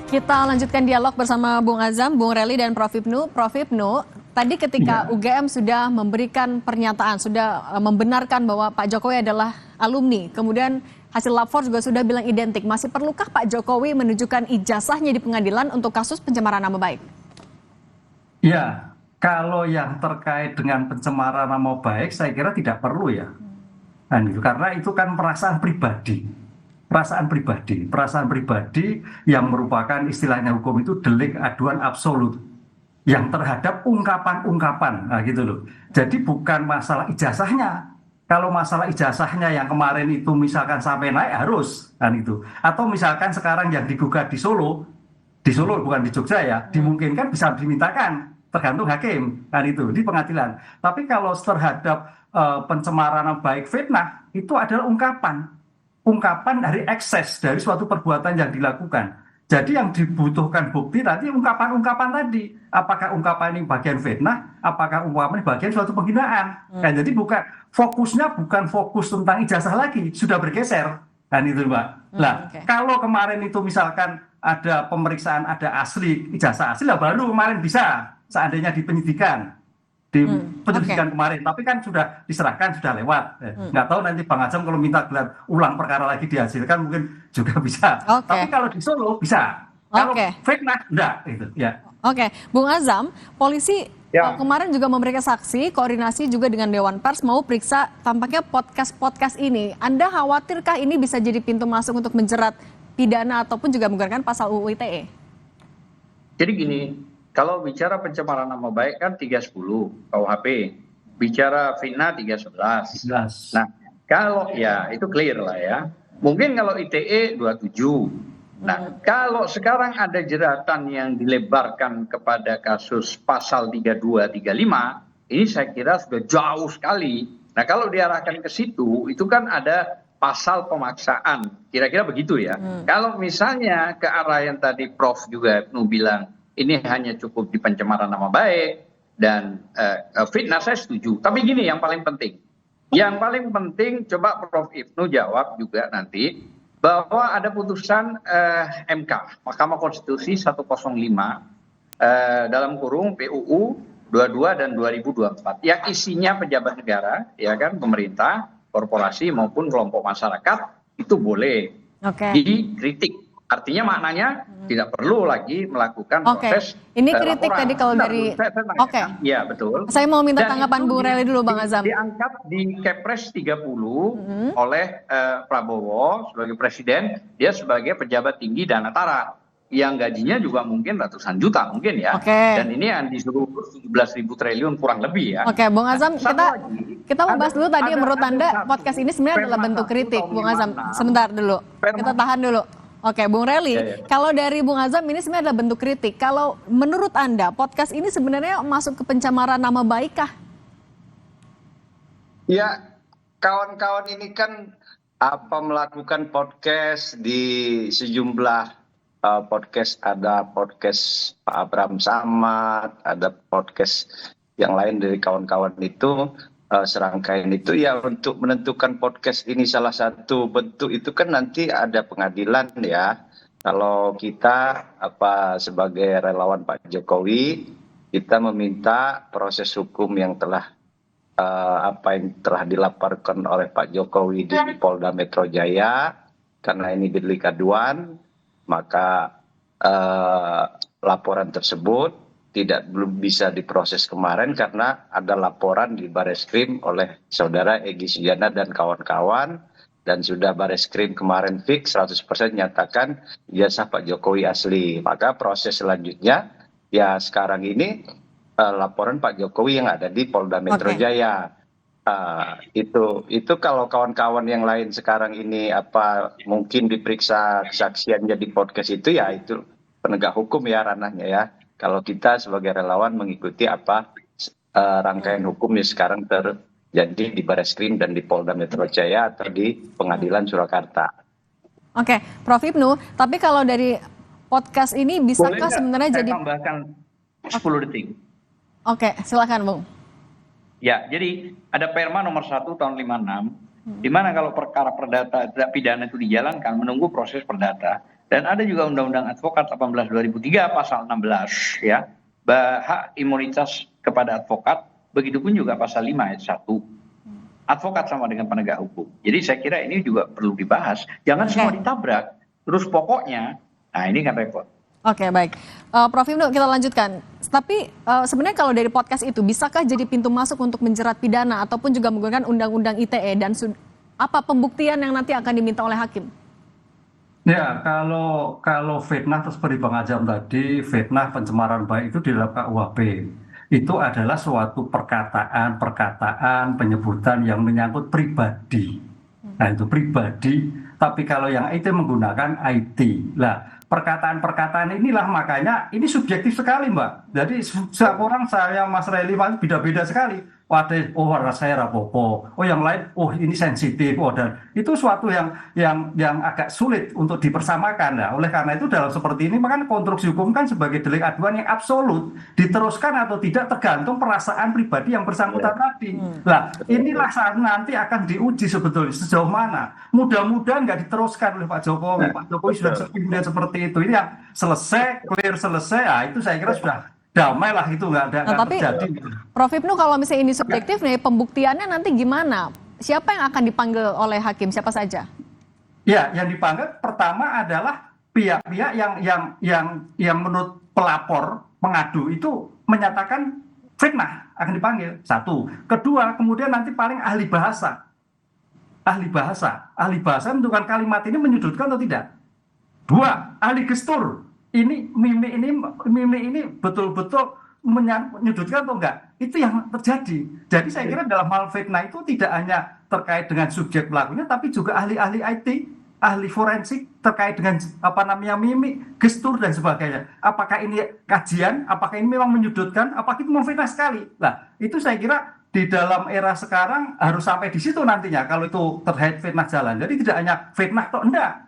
Kita lanjutkan dialog bersama Bung Azam, Bung Rely, dan Prof. Ibnu. Prof. Ibnu, tadi ketika UGM sudah memberikan pernyataan, sudah membenarkan bahwa Pak Jokowi adalah alumni, kemudian hasil lapor juga sudah bilang identik. Masih perlukah Pak Jokowi menunjukkan ijazahnya di pengadilan untuk kasus pencemaran nama baik? Ya, kalau yang terkait dengan pencemaran nama baik, saya kira tidak perlu ya. Karena itu kan perasaan pribadi yang merupakan istilahnya hukum itu delik aduan absolut yang terhadap ungkapan-ungkapan, nah gitu loh. Jadi bukan masalah ijazahnya. Kalau masalah ijazahnya yang kemarin itu misalkan sampai naik harus kan itu. Atau misalkan sekarang yang digugat di Solo bukan di Jogja ya, dimungkinkan bisa dimintakan, tergantung hakim kan itu di pengadilan. Tapi kalau terhadap pencemaran nama baik fitnah itu adalah ungkapan dari ekses dari suatu perbuatan yang dilakukan. Jadi yang dibutuhkan bukti tadi ungkapan-ungkapan tadi. Apakah ungkapan ini bagian fitnah, apakah ungkapan ini bagian suatu penghinaan. Jadi fokusnya bukan fokus tentang ijazah lagi, sudah bergeser. Dan itu Mbak. Nah, kalau kemarin itu misalkan ada pemeriksaan, ada ijazah asli, lah baru kemarin bisa seandainya di penyidikan. Kemarin, tapi kan sudah diserahkan, sudah lewat. Nggak tahu nanti Bang Azam kalau minta gelar ulang perkara lagi dihasilkan mungkin juga bisa. Tapi kalau di Solo bisa. Kalau fitnah enggak itu ya. Bung Azam, polisi kemarin juga memberikan saksi, koordinasi juga dengan Dewan Pers mau periksa tampaknya podcast ini. Anda khawatirkah ini bisa jadi pintu masuk untuk menjerat pidana ataupun juga menggunakan pasal UU ITE? Jadi gini, kalau bicara pencemaran nama baik kan 310 KUHP, bicara fitnah 311. Nah, kalau ya itu clear lah ya. Mungkin kalau ITE 27. Nah, kalau sekarang ada jeratan yang dilebarkan kepada kasus pasal 32, 35, ini saya kira sudah jauh sekali. Nah, kalau diarahkan ke situ, itu kan ada pasal pemaksaan, kira-kira begitu ya. Kalau misalnya ke arah yang tadi Prof juga bilang, ini hanya cukup di pencemaran nama baik dan fitnah, saya setuju. Tapi gini yang paling penting. Yang paling penting coba Prof Ibnu jawab juga nanti bahwa ada putusan MK, Mahkamah Konstitusi 105 dalam kurung PUU 22 dan 2024 yang isinya pejabat negara, ya kan, pemerintah, korporasi maupun kelompok masyarakat itu boleh dikritik. Artinya maknanya tidak perlu lagi melakukan proses. Ini kritik tadi kalau dari. Ya betul. Saya mau minta tanggapan Bung Rely dulu, Bang Azam. Diangkat di Kepres 30 oleh Prabowo sebagai presiden, dia sebagai pejabat tinggi Danatara yang gajinya juga mungkin ratusan juta mungkin ya. Dan ini yang disuruh 17.000 triliun kurang lebih ya. Bung Azam, kita membahas dulu tadi menurut Anda podcast ini sebenarnya adalah bentuk kritik, Bung Azam. Sebentar dulu, kita tahan dulu. Bung Rely, kalau dari Bung Azam ini sebenarnya adalah bentuk kritik. Kalau menurut Anda, podcast ini sebenarnya masuk ke pencemaran nama baik kah? Ya, kawan-kawan ini kan melakukan podcast di sejumlah podcast. Ada podcast Pak Abraham Samad, ada podcast yang lain dari kawan-kawan itu. Serangkaian itu ya untuk menentukan podcast ini salah satu bentuk itu kan nanti ada pengadilan ya. Kalau kita sebagai relawan Pak Jokowi, kita meminta proses hukum yang telah yang telah dilaporkan oleh Pak Jokowi di Polda Metro Jaya, karena ini delik aduan, maka laporan tersebut belum bisa diproses kemarin karena ada laporan di Bareskrim oleh saudara Egy Sujana dan kawan-kawan, dan sudah Bareskrim kemarin fix 100% nyatakan ijazah Pak Jokowi asli. Maka proses selanjutnya ya sekarang ini laporan Pak Jokowi yang ada di Polda Metro Jaya. Itu kalau kawan-kawan yang lain sekarang ini mungkin diperiksa kesaksiannya di podcast itu ya itu penegak hukum ya ranahnya ya. Kalau kita sebagai relawan mengikuti rangkaian hukum yang sekarang terjadi di Bareskrim dan di Polda Metro Jaya atau di Pengadilan Surakarta. Prof Ibnu, tapi kalau dari podcast ini bisakah sebenarnya jadi... tambahkan 10 detik. Silakan Bung. Ya, jadi ada Perma nomor 1 tahun 56, di mana kalau perkara perdata pidana itu dijalankan menunggu proses perdata. Dan ada juga Undang-Undang Advokat 18 2003 pasal 16 ya, hak imunitas kepada advokat, begitupun juga pasal 5 ayat 1. Advokat sama dengan penegak hukum. Jadi saya kira ini juga perlu dibahas. Jangan semua ditabrak. Terus pokoknya, nah ini kan repot. Oke, baik. Prof. Ibnu, kita lanjutkan. Tapi sebenarnya kalau dari podcast itu, bisakah jadi pintu masuk untuk menjerat pidana ataupun juga menggunakan Undang-Undang ITE dan apa pembuktian yang nanti akan diminta oleh hakim? Ya, kalau fitnah terus seperti Bang Azam tadi, fitnah pencemaran baik itu di dalam KUHP. Itu adalah suatu perkataan, penyebutan yang menyangkut pribadi. Nah, itu pribadi, tapi kalau yang IT menggunakan IT. Lah, perkataan-perkataan inilah makanya ini subjektif sekali, Mbak. Jadi setiap orang, saya Mas Reli beda-beda sekali. Oh, ada, oh saya rapopo, oh yang lain, oh ini sensitif, oh dan itu suatu yang agak sulit untuk dipersamakan. Nah, oleh karena itu dalam seperti ini maka konstruksi hukum kan sebagai delik aduan yang absolut, diteruskan atau tidak tergantung perasaan pribadi yang bersangkutan tadi. Nah, inilah saat nanti akan diuji sebetulnya sejauh mana. Mudah-mudahan nggak diteruskan oleh Pak Jokowi. Pak Jokowi sudah kemudian seperti itu. Ini yang selesai, clear selesai, nah, itu saya kira sudah damai lah, itu nggak tapi terjadi. Prof. Ibnu, kalau misalnya ini subjektif nih, pembuktiannya nanti gimana? Siapa yang akan dipanggil oleh hakim? Siapa saja? Ya, yang dipanggil pertama adalah pihak-pihak yang menurut pelapor pengadu itu menyatakan fitnah akan dipanggil. Satu. Kedua, kemudian nanti paling ahli bahasa. Ahli bahasa menentukan kalimat ini menyudutkan atau tidak. Dua, ahli gestur. Ini mimik ini betul-betul menyudutkan atau enggak, itu yang terjadi. Jadi saya kira dalam hal fitnah itu tidak hanya terkait dengan subjek pelakunya, tapi juga ahli-ahli IT, ahli forensik terkait dengan mimik, gestur dan sebagainya. Apakah ini kajian, apakah ini memang menyudutkan, apakah itu memfitnah sekali. Nah, itu saya kira di dalam era sekarang harus sampai di situ nantinya kalau itu terkait fitnah jalan. Jadi tidak hanya fitnah atau enggak.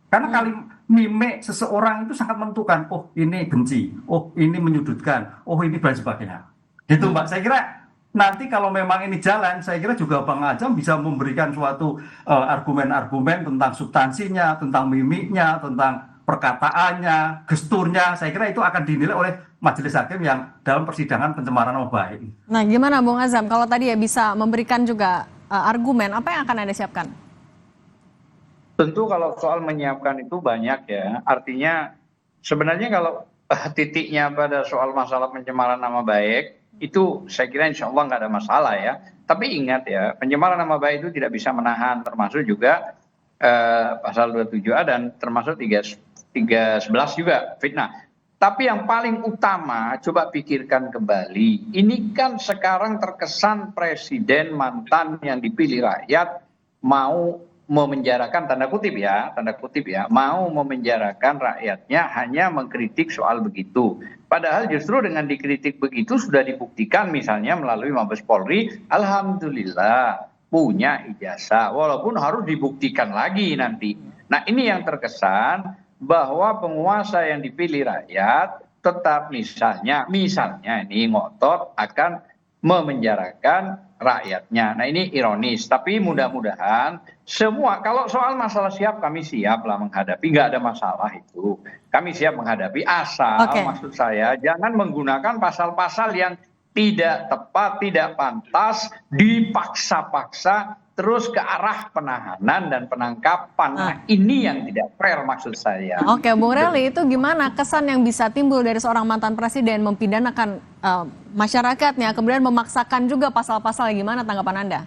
Karena kali mimik seseorang itu sangat menentukan, oh ini benci, oh ini menyudutkan, oh ini dan sebagainya. Gitu Mbak, saya kira nanti kalau memang ini jalan, saya kira juga Bang Azam bisa memberikan suatu argumen-argumen tentang substansinya, tentang mimiknya, tentang perkataannya, gesturnya. Saya kira itu akan dinilai oleh majelis hakim yang dalam persidangan pencemaran nama baik. Nah, gimana Bung Azam, kalau tadi ya bisa memberikan juga argumen, apa yang akan Anda siapkan? Tentu kalau soal menyiapkan itu banyak ya. Artinya sebenarnya kalau titiknya pada soal masalah pencemaran nama baik, itu saya kira insya Allah nggak ada masalah ya. Tapi ingat ya, pencemaran nama baik itu tidak bisa menahan, termasuk juga pasal 27A dan termasuk 311 juga fitnah. Tapi yang paling utama, coba pikirkan kembali. Ini kan sekarang terkesan presiden mantan yang dipilih rakyat mau memenjarakan, tanda kutip ya, mau memenjarakan rakyatnya hanya mengkritik soal begitu. Padahal justru dengan dikritik begitu sudah dibuktikan misalnya melalui Mabes Polri, alhamdulillah punya ijazah, walaupun harus dibuktikan lagi nanti. Nah, ini yang terkesan bahwa penguasa yang dipilih rakyat tetap misalnya ini ngotot akan memenjarakan rakyatnya. Nah, ini ironis, tapi mudah-mudahan semua, kalau soal masalah siap, kami siap lah menghadapi, nggak ada masalah itu. Kami siap menghadapi, asal maksud saya jangan menggunakan pasal-pasal yang tidak tepat, tidak pantas, dipaksa-paksa terus ke arah penahanan dan penangkapan. Nah, ini yang tidak fair maksud saya. Oke, Bung Reli, itu gimana kesan yang bisa timbul dari seorang mantan presiden mempidanakan masyarakatnya, kemudian memaksakan juga pasal-pasal, gimana tanggapan Anda?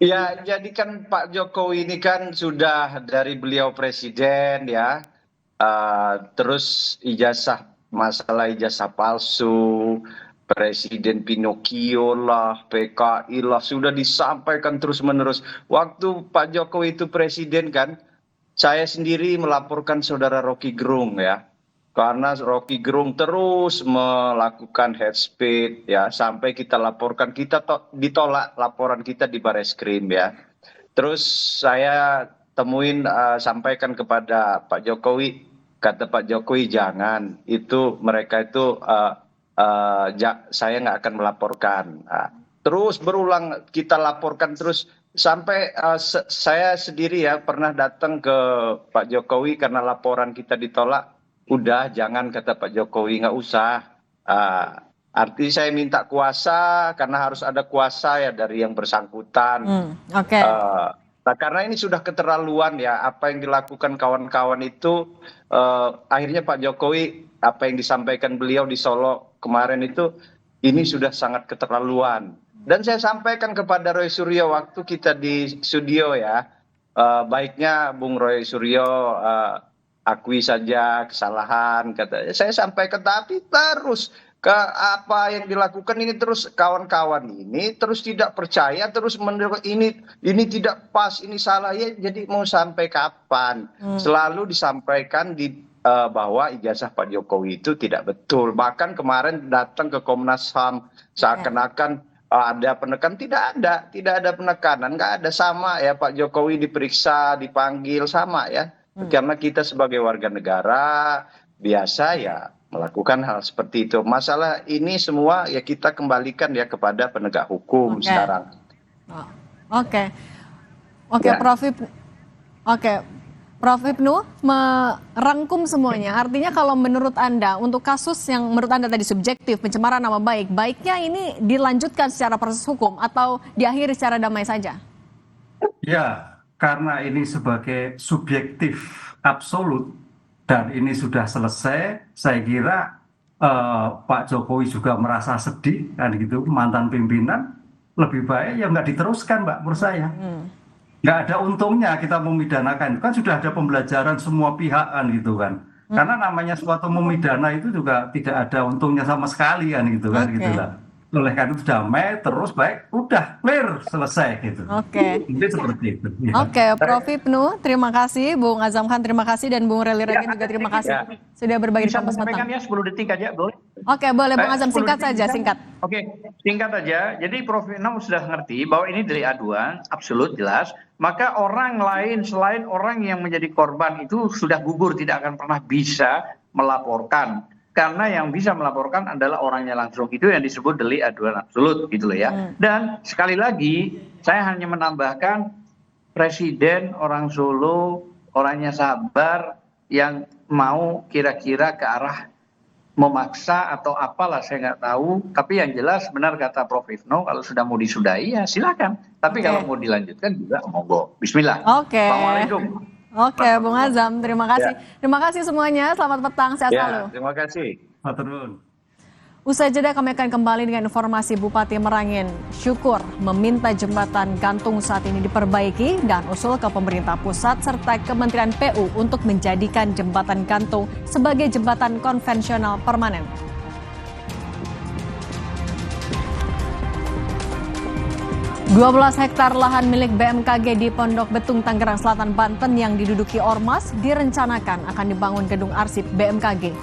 Ya, jadi kan Pak Jokowi ini kan sudah dari beliau presiden ya, terus masalah ijazah palsu, Presiden Pinocchio lah, PKI lah, sudah disampaikan terus-menerus. Waktu Pak Jokowi itu presiden kan, saya sendiri melaporkan saudara Rocky Gerung ya. Karena Rocky Gerung terus melakukan hate speech ya, sampai kita laporkan, ditolak laporan kita di Bareskrim ya. Terus saya sampaikan kepada Pak Jokowi, kata Pak Jokowi jangan, itu mereka itu saya nggak akan melaporkan. Nah, terus berulang kita laporkan terus sampai saya sendiri ya pernah datang ke Pak Jokowi karena laporan kita ditolak. Udah, jangan, kata Pak Jokowi, nggak usah. Arti saya minta kuasa karena harus ada kuasa ya dari yang bersangkutan. Oke. Nah, karena ini sudah keterlaluan ya, apa yang dilakukan kawan-kawan itu, akhirnya Pak Jokowi, apa yang disampaikan beliau di Solo kemarin itu, ini sudah sangat keterlaluan. Dan saya sampaikan kepada Roy Suryo waktu kita di studio ya, baiknya Bung Roy Suryo akui saja kesalahan, kata saya sampaikan, tapi terus ke apa yang dilakukan ini terus kawan-kawan ini terus tidak percaya, terus ini tidak pas, ini salah ya, jadi mau sampai kapan? Selalu disampaikan bahwa ijazah Pak Jokowi itu tidak betul. Bahkan kemarin datang ke Komnas HAM seakan-akan ada penekanan, tidak ada penekanan, nggak ada, sama ya, Pak Jokowi diperiksa, dipanggil sama ya. Karena kita sebagai warga negara biasa ya melakukan hal seperti itu. Masalah ini semua ya kita kembalikan ya kepada penegak hukum sekarang. Oke, Ya. Prof Hipnu merangkum semuanya. Artinya kalau menurut Anda, untuk kasus yang menurut Anda tadi subjektif, pencemaran nama baik, baiknya ini dilanjutkan secara proses hukum atau diakhiri secara damai saja? Ya, karena ini sebagai subjektif absolut dan ini sudah selesai, saya kira Pak Jokowi juga merasa sedih kan gitu, mantan pimpinan, lebih baik ya nggak diteruskan, Mbak, menurut saya. Nggak ada untungnya kita memidanakan, kan sudah ada pembelajaran semua pihak kan gitu kan. Karena namanya suatu memidana itu juga tidak ada untungnya sama sekali kan gitu kan, gitulah. Oleh karena itu damai, terus baik, udah clear, selesai gitu. Mungkin seperti itu. Ya. Prof Hipnu, terima kasih. Bung Azam Khan, terima kasih. Dan Bung Rally Regen juga terima kasih. Sudah berbagi di Kompas Petang. Bisa ya 10 detik aja, boleh? Oke, boleh Bung Azam, singkat saja, singkat. Oke, singkat aja. Jadi Prof Hipnu sudah ngerti bahwa ini delik aduan, absolut jelas. Maka orang lain selain orang yang menjadi korban itu sudah gugur, tidak akan pernah bisa melaporkan. Karena yang bisa melaporkan adalah orangnya langsung, itu yang disebut delik aduan absolut gitu loh ya. Dan sekali lagi saya hanya menambahkan, presiden orang Solo orangnya sabar, yang mau kira-kira ke arah memaksa atau apalah saya nggak tahu, tapi yang jelas benar kata Prof Hipnu, kalau sudah mau disudahi ya silakan, tapi kalau mau dilanjutkan juga monggo. Bismillah. Assalamualaikum. Oke, Bung Azam, terima kasih. Terima kasih semuanya, selamat petang, sehat selalu. Terima kasih. Usai jeda kami akan kembali dengan informasi Bupati Merangin Syukur meminta jembatan gantung saat ini diperbaiki dan usul ke pemerintah pusat serta Kementerian PU untuk menjadikan jembatan gantung sebagai jembatan konvensional permanen. 12 hektar lahan milik BMKG di Pondok Betung, Tangerang Selatan, Banten yang diduduki ormas direncanakan akan dibangun gedung arsip BMKG.